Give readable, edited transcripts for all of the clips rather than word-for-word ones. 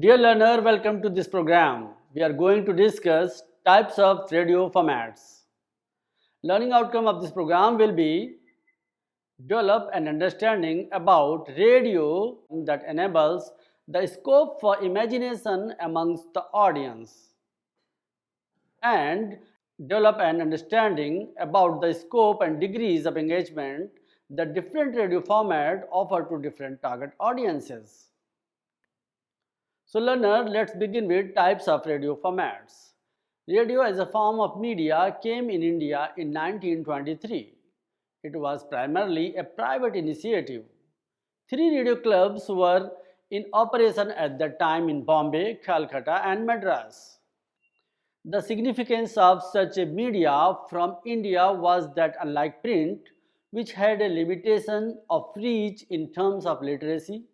Dear learner, welcome to this program. We are going to discuss types of radio formats. Learning outcome of this program will be develop an understanding about radio that enables the scope for imagination amongst the audience and develop an understanding about the scope and degrees of engagement that different radio formats offer to different target audiences. So learner, let's begin with types of radio formats. Radio as a form of media came in India in 1923. It was primarily a private initiative. Three radio clubs were in operation at that time in Bombay, Calcutta and Madras. The significance of such a media from India was that unlike print, which had a limitation of reach in terms of literacy,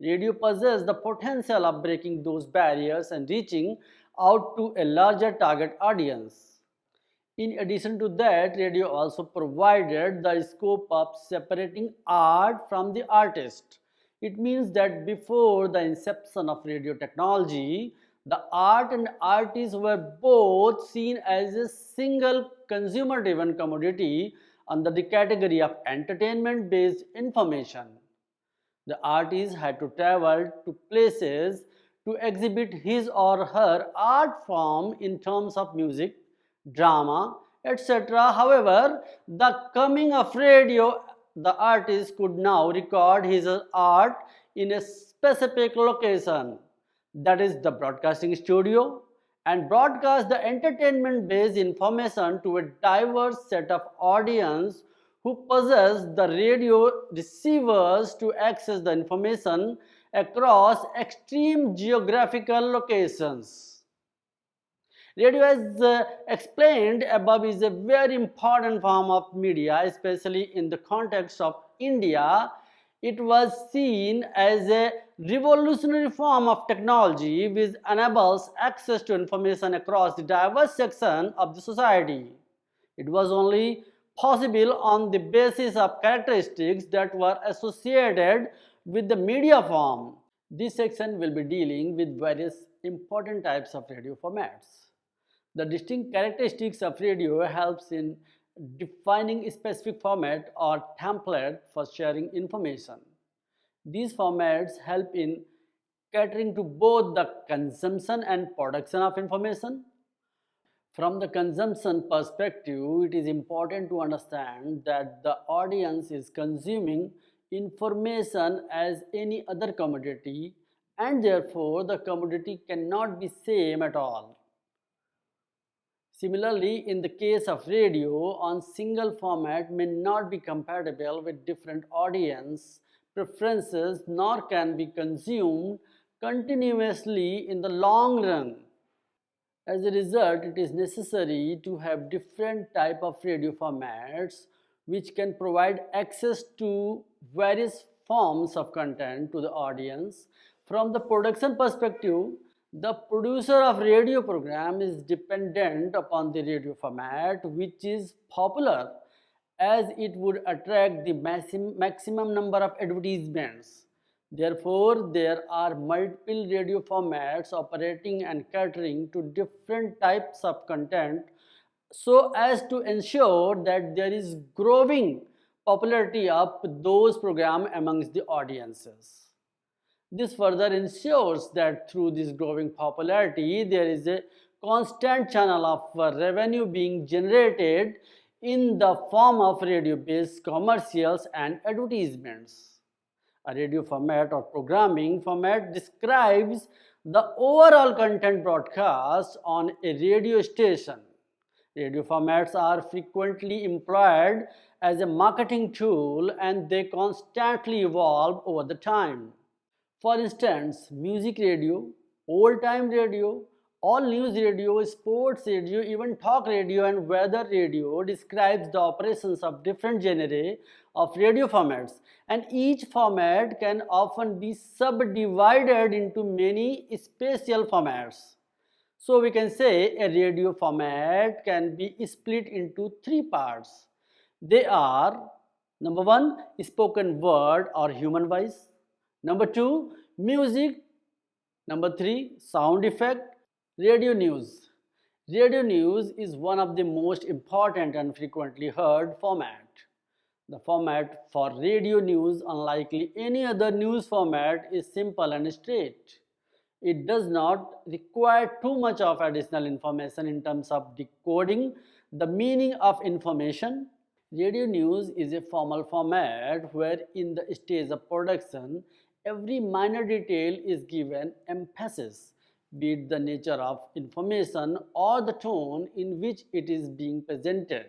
radio possessed the potential of breaking those barriers and reaching out to a larger target audience. In addition to that, radio also provided the scope of separating art from the artist. It means that before the inception of radio technology, the art and artists were both seen as a single consumer driven commodity under the category of entertainment based information. The artist had to travel to places to exhibit his or her art form in terms of music, drama, etc. However, the coming of radio, the artist could now record his art in a specific location, that is the broadcasting studio, and broadcast the entertainment based information to a diverse set of audience who possess the radio receivers to access the information across extreme geographical locations. Radio, as explained above, is a very important form of media, especially in the context of India. It was seen as a revolutionary form of technology which enables access to information across the diverse section of the society. It was only possible on the basis of characteristics that were associated with the media form. This section will be dealing with various important types of radio formats. The distinct characteristics of radio helps in defining a specific format or template for sharing information. These formats help in catering to both the consumption and production of information. From the consumption perspective, it is important to understand that the audience is consuming information as any other commodity, and therefore the commodity cannot be same at all. Similarly, in the case of radio, on single format may not be compatible with different audience preferences nor can be consumed continuously in the long run. As a result, it is necessary to have different type of radio formats which can provide access to various forms of content to the audience. From the production perspective, the producer of radio program is dependent upon the radio format which is popular, as it would attract the maximum number of advertisements. Therefore, there are multiple radio formats operating and catering to different types of content so as to ensure that there is growing popularity of those programs amongst the audiences. This further ensures that through this growing popularity, there is a constant channel of revenue being generated in the form of radio-based commercials and advertisements. A radio format or programming format describes the overall content broadcast on a radio station. Radio formats are frequently employed as a marketing tool and they constantly evolve over the time. For instance, music radio, old-time radio, all news radio, sports radio, even talk radio and weather radio describes the operations of different genera of radio formats, and each format can often be subdivided into many special formats. So we can say a radio format can be split into three parts. They are: number one, spoken word or human voice; number two, music; Number 3, sound effect. Radio news. Radio news is one of the most important and frequently heard format. The format for radio news, unlike any other news format, is simple and straight. It does not require too much of additional information in terms of decoding the meaning of information. Radio news is a formal format where in the stage of production, every minor detail is given emphasis, be it the nature of information or the tone in which it is being presented.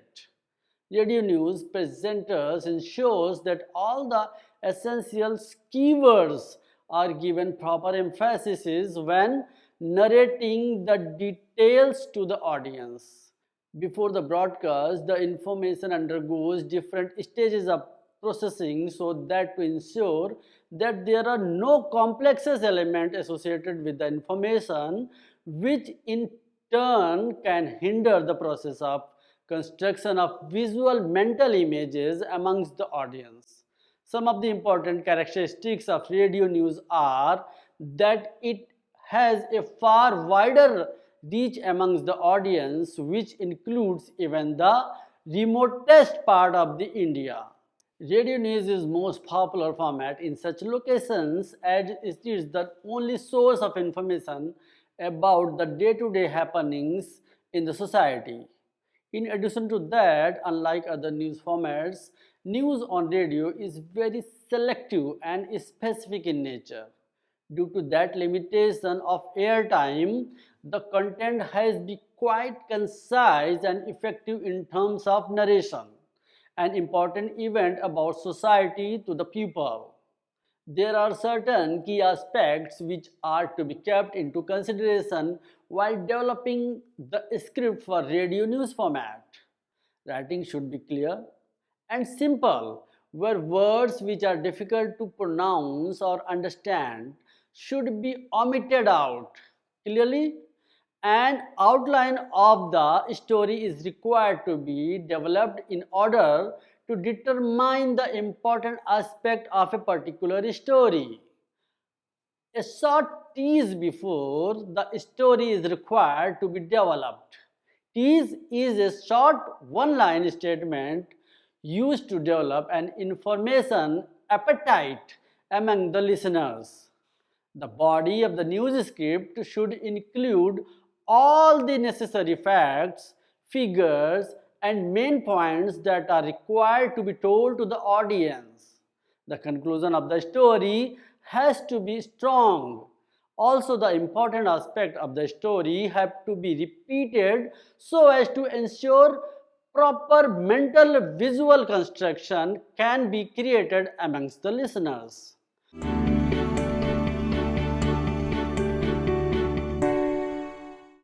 Radio news presenters ensures that all the essential keywords are given proper emphasis when narrating the details to the audience. Before the broadcast, the information undergoes different stages of processing so that to ensure that there are no complexes element associated with the information which in turn can hinder the process of construction of visual mental images amongst the audience. Some of the important characteristics of radio news are that it has a far wider reach amongst the audience, which includes even the remotest part of the India. Radio news is most popular format in such locations as it is the only source of information about the day-to-day happenings in the society. In addition to that, unlike other news formats, news on radio is very selective and specific in nature. Due to that limitation of airtime, the content has been quite concise and effective in terms of narration, an important event about society to the people. There are certain key aspects which are to be kept into consideration while developing the script for radio news format. Writing should be clear and simple, where words which are difficult to pronounce or understand should be omitted out. Clearly, an outline of the story is required to be developed in order to determine the important aspect of a particular story. A short tease before the story is required to be developed. Tease is a short one-line statement used to develop an information appetite among the listeners. The body of the news script should include all the necessary facts, figures, and main points that are required to be told to the audience. The conclusion of the story has to be strong. Also, the important aspect of the story have to be repeated so as to ensure proper mental visual construction can be created amongst the listeners.